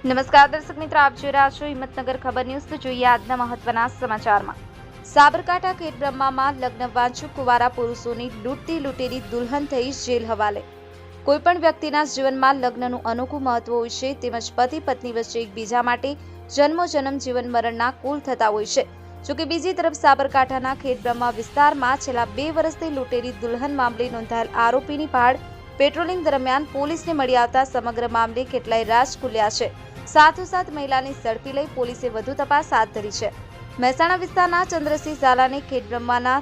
નમસ્કાર દર્શક મિત્રો, આપ જોઈ રહ્યા છો હિંમતનગર ખબર ન્યૂઝ। તો જોઈએ આજના મહત્વના સમાચારમાં। સાબરકાંઠા ખેડબ્રહ્મામાં લગ્ન વાંચુક કુંવારા પુરુષોની લૂંટતી લૂંટેલી દુલ્હન થઈ જેલ હવાલે। કોઈપણ વ્યક્તિના જીવનમાં લગ્નનું અનોખું મહત્વ હોય છે, તેમજ પતિ પત્ની વચ્ચે એકબીજા માટે જન્મોજન્મ જીવન મરણના કુલ થતા હોય છે। જોકે બીજી તરફ સાબરકાંઠાના ખેડબ્રહ્મા વિસ્તારમાં છેલ્લા 2 વર્ષથી લૂંટેલી દુલ્હન મામલે નોંધાયેલ આરોપીની ભાળ પેટ્રોલિંગ દરમિયાન પોલીસને મળી આવતા સમગ્ર મામલે કેટલાય રાજ ખુલ્યા છે। સાથોસાથ મહિલાની ઝડપી લઈ પોલીસે વધુ તપાસ હાથ ધરી છે। મહેસાણા વિસ્તારના ચંદ્રસિંહ ઝાલાને ખેડબ્રહ્માના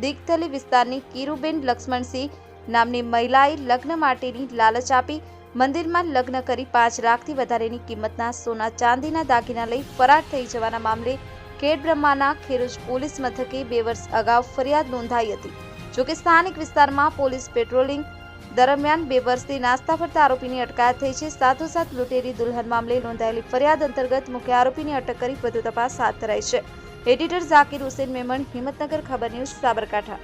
દિગથલી વિસ્તારની કીરુબેન લક્ષ્મણસિંહ નામની મહિલાએ લગ્ન માટેની લાલચ આપી મંદિરમાં લગ્ન કરી 5 લાખથી વધારેની કિંમતના સોના ચાંદીના દાગીના લઈ ફરાર થઈ જવાના મામલે ખેડબ્રહ્માના ખેરોજ પોલીસ મથકે 2 વર્ષ અગાઉ ફરિયાદ નોંધાઈ હતી। જોકે સ્થાનિક વિસ્તારમાં પોલીસ પેટ્રોલિંગ દરમિયાન 2 વર્ષથી નાસ્તા ફરતા આરોપીની અટકાયત થઈ છે। સાથોસાથ લૂંટેલી દુલ્હન મામલે નોંધાયેલી ફરિયાદ અંતર્ગત મુખ્ય આરોપીની અટક કરી વધુ તપાસ હાથ ધરાઈ છે। એડિટર ઝાકીર હુસેન મેમણ, હિંમતનગર ખબર ન્યૂઝ, સાબરકાંઠા।